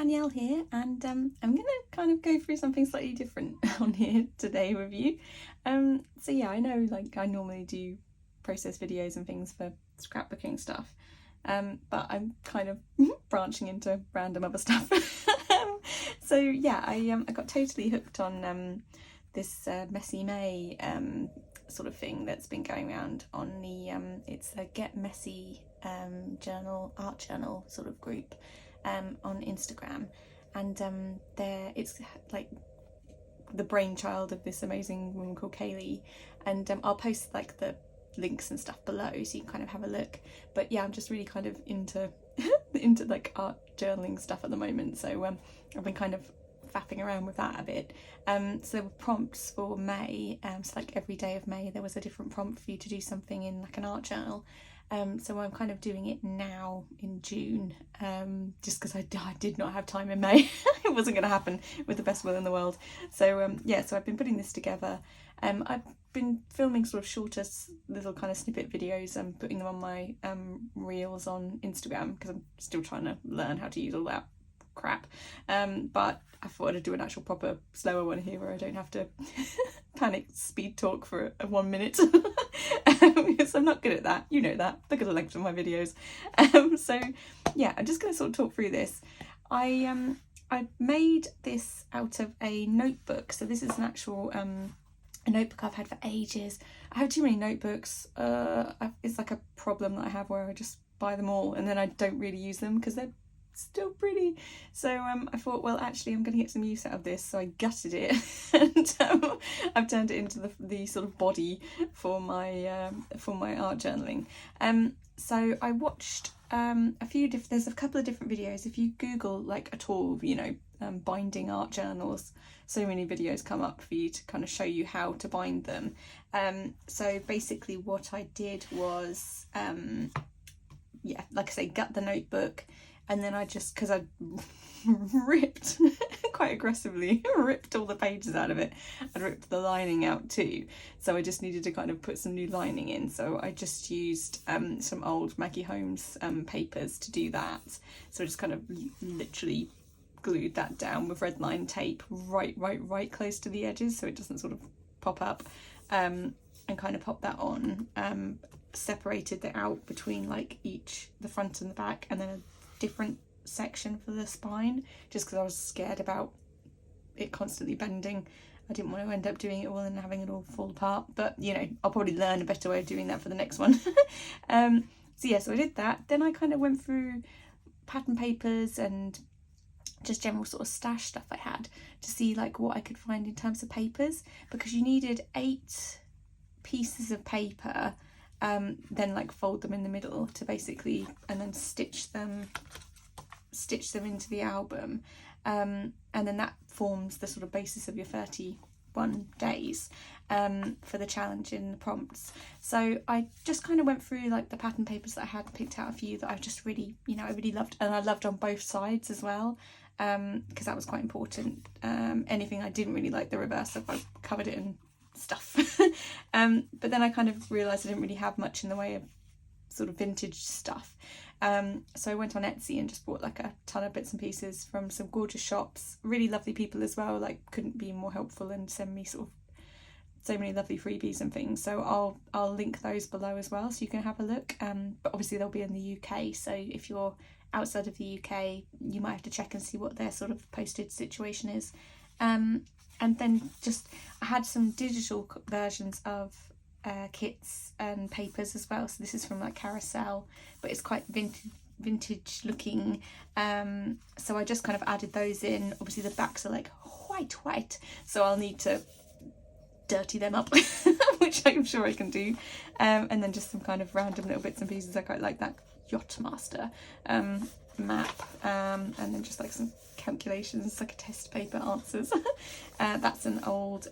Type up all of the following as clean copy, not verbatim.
Danielle here, and I'm going to kind of go through something slightly different on here today with you. So yeah, I know like I normally do process videos and things for scrapbooking stuff, but I'm kind of branching into random other stuff. So yeah, I got totally hooked on this Messy May sort of thing that's been going around on the it's a Get Messy journal, art journal sort of group on Instagram, and it's like the brainchild of this amazing woman called Kaylee, and I'll post like the links and stuff below so you can kind of have a look. But yeah, I'm just really kind of into like art journaling stuff at the moment, so I've been kind of faffing around with that a bit. So the prompts for May, so like every day of May there was a different prompt for you to do something in like an art journal. So I'm kind of doing it now in June, just because I did not have time in May. It wasn't going to happen with the best will in the world. So yeah, so I've been putting this together. I've been filming sort of shorter little kind of snippet videos and putting them on my reels on Instagram, because I'm still trying to learn how to use all that crap. But I thought I'd do an actual proper slower one here where I don't have to panic speed talk for 1 minute. Because I'm not good at that, you know that, look at the length of my videos. So yeah, I'm just going to sort of talk through this. I made this out of a notebook, so this is an actual a notebook I've had for ages. I have too many notebooks. It's like a problem that I have where I just buy them all and then I don't really use them because they're still pretty. So I thought, well, actually I'm going to get some use out of this, so I gutted it and I've turned it into the sort of body for my art journaling. So I watched there's a couple of different videos. If you Google like at all, you know, binding art journals, so many videos come up for you to kind of show you how to bind them. So basically what I did was yeah, like I say, gut the notebook, and then I just, because I ripped quite aggressively, ripped all the pages out of it. I'd ripped the lining out too, so I just needed to kind of put some new lining in. So I just used some old Maggie Holmes papers to do that. So I just kind of literally glued that down with red line tape right close to the edges so it doesn't sort of pop up, and kind of pop that on. Separated it out between like the front and the back, and then a different section for the spine, just because I was scared about it constantly bending. I didn't want to end up doing it all and having it all fall apart, but you know, I'll probably learn a better way of doing that for the next one. So yeah, so I did that. Then I kind of went through pattern papers and just general sort of stash stuff I had to see like what I could find in terms of papers, because you needed 8 pieces of paper, then like fold them in the middle to basically, and then stitch them into the album, and then that forms the sort of basis of your 31 days for the challenge in the prompts. So I just kind of went through like the pattern papers that I had, picked out a few that I just really, you know, I really loved, and I loved on both sides as well, because that was quite important. Anything I didn't really like the reverse of, I covered it in stuff. But then I kind of realised I didn't really have much in the way of sort of vintage stuff. So I went on Etsy and just bought like a ton of bits and pieces from some gorgeous shops, really lovely people as well, like couldn't be more helpful and send me sort of so many lovely freebies and things. So I'll link those below as well so you can have a look. But obviously they'll be in the UK, so if you're outside of the UK you might have to check and see what their sort of postage situation is. And then just I had some digital versions of kits and papers as well. So this is from like Carousel, but it's quite vintage looking. So I just kind of added those in. Obviously the backs are like white, so I'll need to dirty them up, which I'm sure I can do. And then just some kind of random little bits and pieces. I quite like that Yachtmaster map, and then just like some calculations, like a test paper answers. That's an old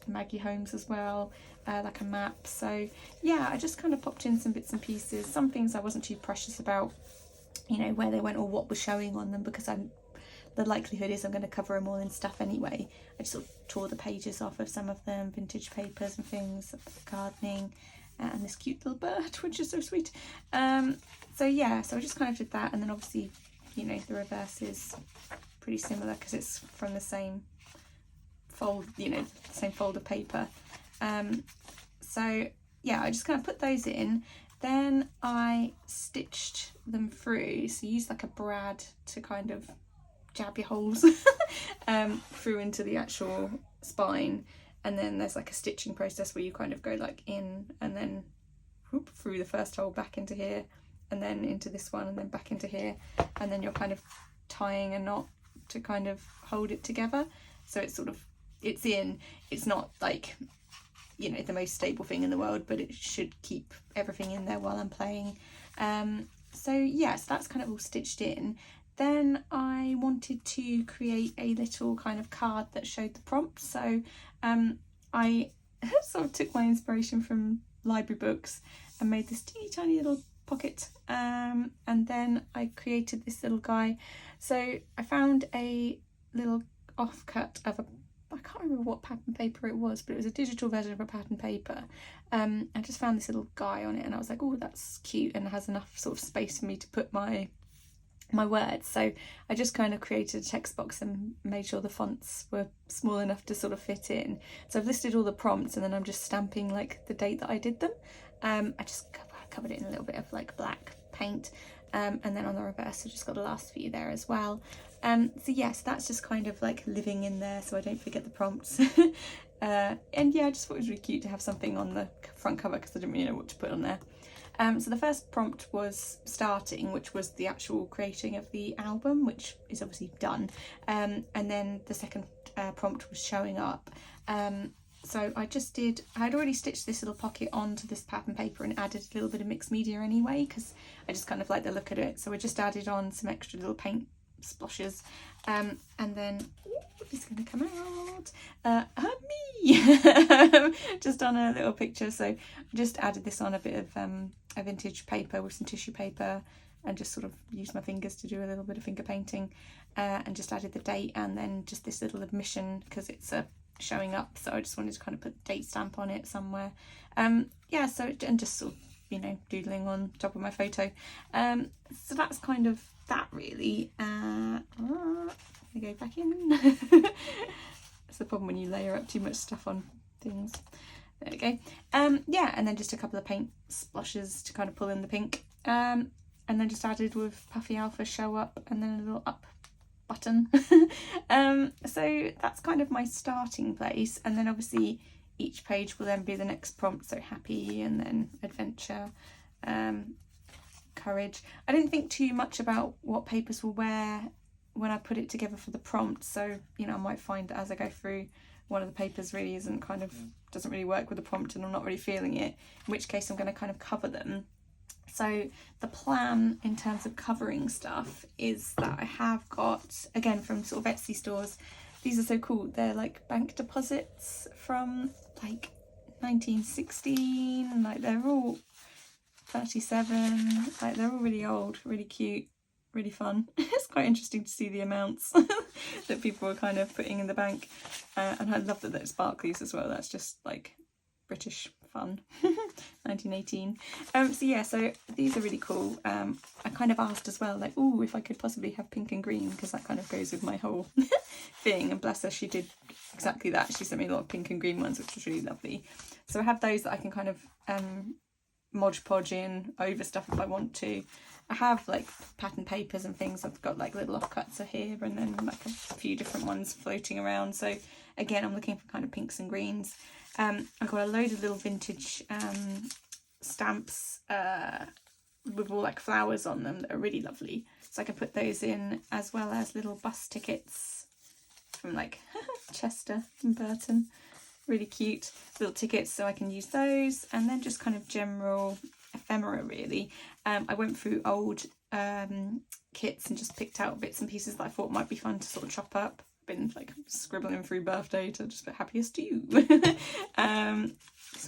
Maggie Holmes as well, like a map. So yeah, I just kind of popped in some bits and pieces. Some things I wasn't too precious about, you know, where they went or what was showing on them, because the likelihood is I'm going to cover them all in stuff anyway. I just sort of tore the pages off of some of them, vintage papers and things, gardening, and this cute little bird, which is so sweet. So yeah, so I just kind of did that, and then obviously you know, the reverse is pretty similar because it's from the same fold, you know, the same fold of paper. So yeah, I just kind of put those in. Then I stitched them through, so use like a brad to kind of jab your holes through into the actual spine, and then there's like a stitching process where you kind of go like in and then whoop, through the first hole back into here, and then into this one, and then back into here, and then you're kind of tying a knot to kind of hold it together. So it's sort of, it's in, it's not like, you know, the most stable thing in the world, but it should keep everything in there while I'm playing. So yes, that's kind of all stitched in. Then I wanted to create a little kind of card that showed the prompt. So I sort of took my inspiration from library books and made this teeny tiny little pocket, and then I created this little guy. So I found a little offcut of I can't remember what pattern paper it was, but it was a digital version of a pattern paper. I just found this little guy on it, and I was like, oh, that's cute, and it has enough sort of space for me to put my words. So I just kind of created a text box and made sure the fonts were small enough to sort of fit in. So I've listed all the prompts, and then I'm just stamping like the date that I did them. I just covered it in a little bit of like black paint, and then on the reverse I just got the last few there as well. So yes, that's just kind of like living in there so I don't forget the prompts. And yeah, I just thought it was really cute to have something on the front cover because I didn't really know what to put on there. So the first prompt was starting, which was the actual creating of the album, which is obviously done. And then the second prompt was showing up. So I had already stitched this little pocket onto this pattern paper and added a little bit of mixed media anyway, because I just kind of like the look of it. So I just added on some extra little paint splashes, and then it's going to come out me just on a little picture. So I just added this on a bit of a vintage paper with some tissue paper, and just sort of used my fingers to do a little bit of finger painting, and just added the date, and then just this little admission because it's showing up, so I just wanted to kind of put the date stamp on it somewhere. Yeah, so, and just sort of, you know, doodling on top of my photo. So that's kind of that really. I go back in. That's the problem when you layer up too much stuff on things. There we go. Yeah, and then just a couple of paint splashes to kind of pull in the pink. And then just added with Puffy Alpha show up, and then a little up button. So that's kind of my starting place, and then obviously each page will then be the next prompt. So happy, and then adventure, courage. I didn't think too much about what papers will wear when I put it together for the prompt, so you know, I might find that as I go through one of the papers really isn't kind of doesn't really work with the prompt and I'm not really feeling it, in which case I'm going to kind of cover them. So the plan in terms of covering stuff is that I have got, again from sort of Etsy stores, these are so cool, they're like bank deposits from like 1916, like they're all 37, like they're all really old, really cute, really fun. It's quite interesting to see the amounts that people are kind of putting in the bank, and I love that they're sparklies as well. That's just like British fun. 1918. So yeah, so these are really cool. I kind of asked as well, like, oh, if I could possibly have pink and green, because that kind of goes with my whole thing, and bless her, she did exactly that. She sent me a lot of pink and green ones, which was really lovely. So I have those that I can kind of Mod Podge in over stuff if I want to. I have like pattern papers and things. I've got like little offcuts of here, and then like a few different ones floating around. So again, I'm looking for kind of pinks and greens. I've got a load of little vintage stamps with all like flowers on them that are really lovely. So I can put those in, as well as little bus tickets from like Chester and Burton. Really cute little tickets, so I can use those. And then just kind of general ephemera really. I went through old kits and just picked out bits and pieces that I thought might be fun to sort of chop up. Been like scribbling through birthday to just put happiest you. This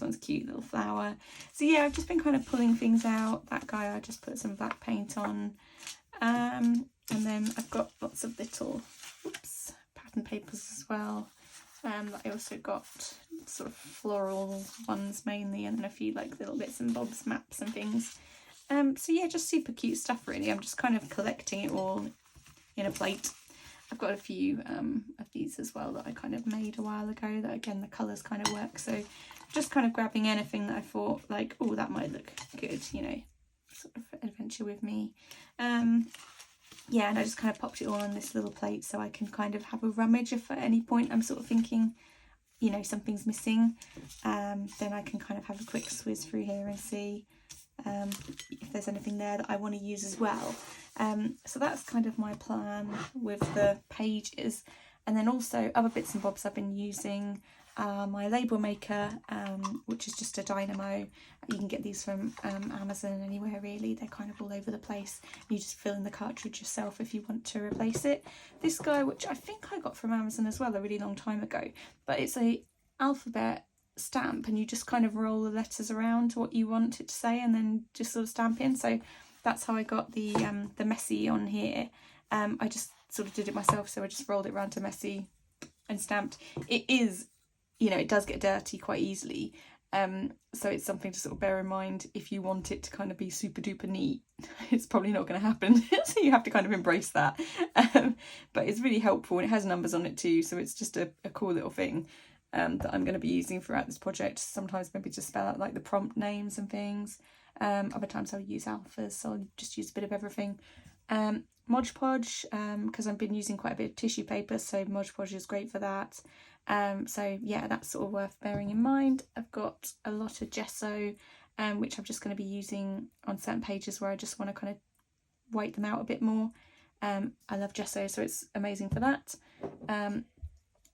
one's a cute little flower. So yeah, I've just been kind of pulling things out. That guy I just put some black paint on, and then I've got lots of little pattern papers as well. I also got sort of floral ones mainly, and then a few like little bits and bobs, maps and things. So yeah, just super cute stuff really. I'm just kind of collecting it all in a plate. I've got a few of these as well that I kind of made a while ago, that again the colours kind of work, so just kind of grabbing anything that I thought like, oh, that might look good, you know, sort of adventure with me. Yeah, and I just kind of popped it all on this little plate so I can kind of have a rummage if at any point I'm sort of thinking, you know, something's missing. Then I can kind of have a quick swizz through here and see if there's anything there that I want to use as well. So that's kind of my plan with the pages. And then also other bits and bobs I've been using. My label maker, which is just a dynamo. You can get these from Amazon, anywhere really. They're kind of all over the place. You just fill in the cartridge yourself if you want to replace it. This guy, which I think I got from Amazon as well a really long time ago, but it's a alphabet stamp, and you just kind of roll the letters around what you want it to say and then just sort of stamp in. So that's how I got the messy on here. I just sort of did it myself, so I just rolled it around to messy and stamped. It is, you know, it does get dirty quite easily, so it's something to sort of bear in mind if you want it to kind of be super duper neat. It's probably not going to happen, so you have to kind of embrace that. But it's really helpful, and it has numbers on it too, so it's just a cool little thing that I'm going to be using throughout this project. Sometimes maybe just spell out like the prompt names and things. Other times I'll use alphas, so I'll just use a bit of everything. Mod Podge, because I've been using quite a bit of tissue paper, so Mod Podge is great for that. So yeah, that's sort of worth bearing in mind. I've got a lot of gesso, which I'm just going to be using on certain pages where I just want to kind of white them out a bit more. I love gesso, so it's amazing for that.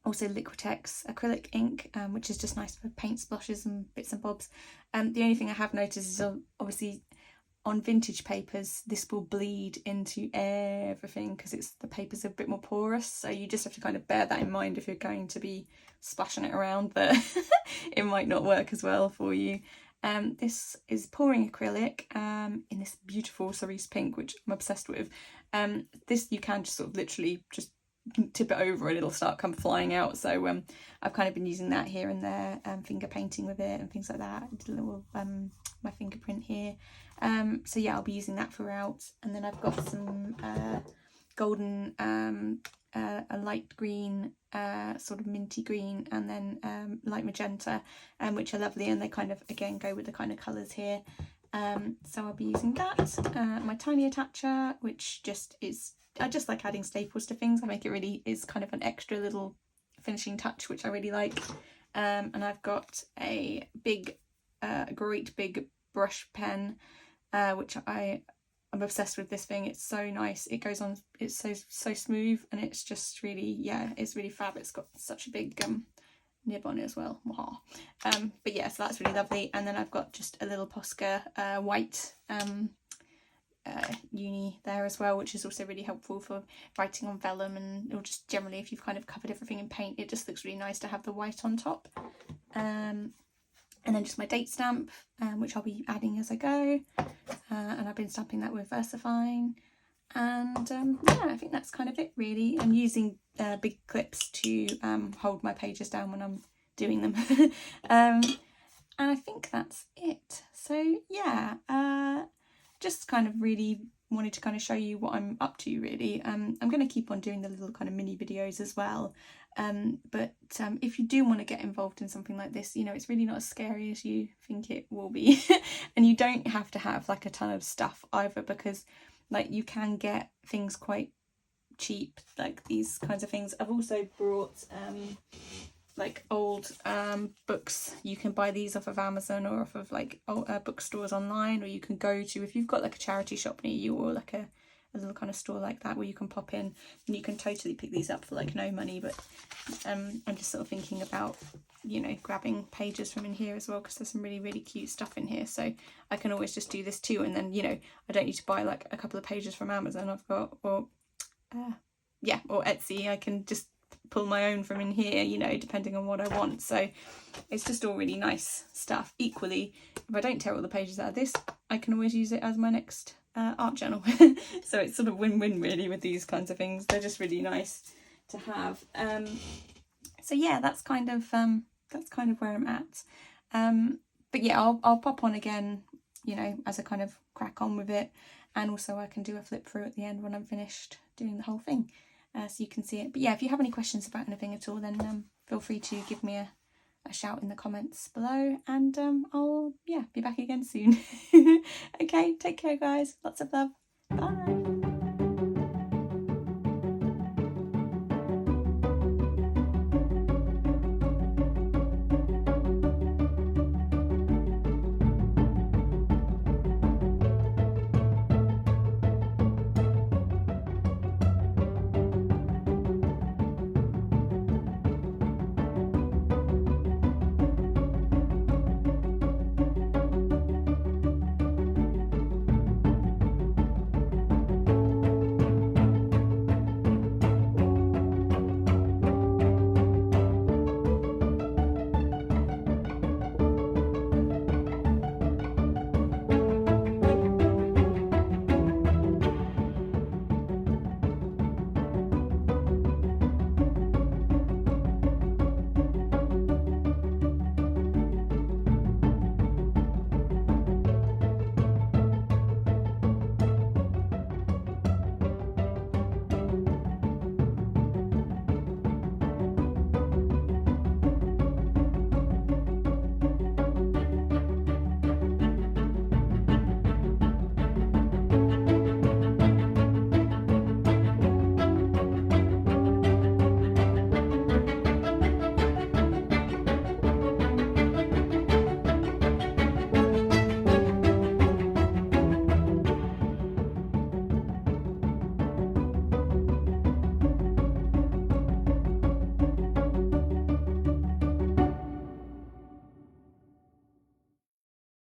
Also Liquitex acrylic ink, which is just nice for paint splashes and bits and bobs. The only thing I have noticed is obviously on vintage papers this will bleed into everything because the paper's a bit more porous, so you just have to kind of bear that in mind if you're going to be splashing it around, that it might not work as well for you. This is pouring acrylic in this beautiful cerise pink, which I'm obsessed with. This you can just sort of literally just tip it over and it'll start come flying out, so I've kind of been using that here and there, finger painting with it and things like that. I did a little my fingerprint here, so yeah, I'll be using that throughout. And then I've got some golden, a light green, sort of minty green, and then light magenta, which are lovely, and they kind of again go with the kind of colours here. So I'll be using that. My tiny attacher, which just is, I just like adding staples to things. I think it really is kind of an extra little finishing touch, which I really like. And I've got a big, great big brush pen, which I'm obsessed with this thing. It's so nice. It goes on, it's so smooth, and it's just really, yeah, it's really fab. It's got such a big nib on it as well. But yeah, so that's really lovely. And then I've got just a little Posca white uni there as well, which is also really helpful for writing on vellum, and or just generally if you've kind of covered everything in paint, it just looks really nice to have the white on top. And then just my date stamp, which I'll be adding as I go, and I've been stamping that with VersaFine. And yeah, I think that's kind of it really. I'm using big clips to hold my pages down when I'm doing them. And I think that's it. So yeah, just kind of really wanted to kind of show you what I'm up to really. I'm going to keep on doing the little kind of mini videos as well. But if you do want to get involved in something like this, you know, it's really not as scary as you think it will be. And you don't have to have like a ton of stuff either, because like you can get things quite cheap, like these kinds of things. I've also brought like old books. You can buy these off of Amazon or off of like bookstores online, or you can go to, if you've got like a charity shop near you, or like a little kind of store like that where you can pop in, and you can totally pick these up for like no money. But I'm just sort of thinking about, you know, grabbing pages from in here as well, because there's some really, really cute stuff in here. So I can always just do this too, and then, you know, I don't need to buy like a couple of pages from Amazon. I've got, or yeah, or Etsy. I can just pull my own from in here, you know, depending on what I want. So it's just all really nice stuff. Equally, if I don't tear all the pages out of this, I can always use it as my next art journal. So it's sort of win-win really with these kinds of things. They're just really nice to have. So yeah, that's kind of where I'm at. But yeah, I'll pop on again you know, as I kind of crack on with it. And also I can do a flip through at the end when I'm finished doing the whole thing, so you can see it. But yeah, if you have any questions about anything at all, then feel free to give me a shout in the comments below, and I'll be back again soon. Okay, take care guys, lots of love, bye.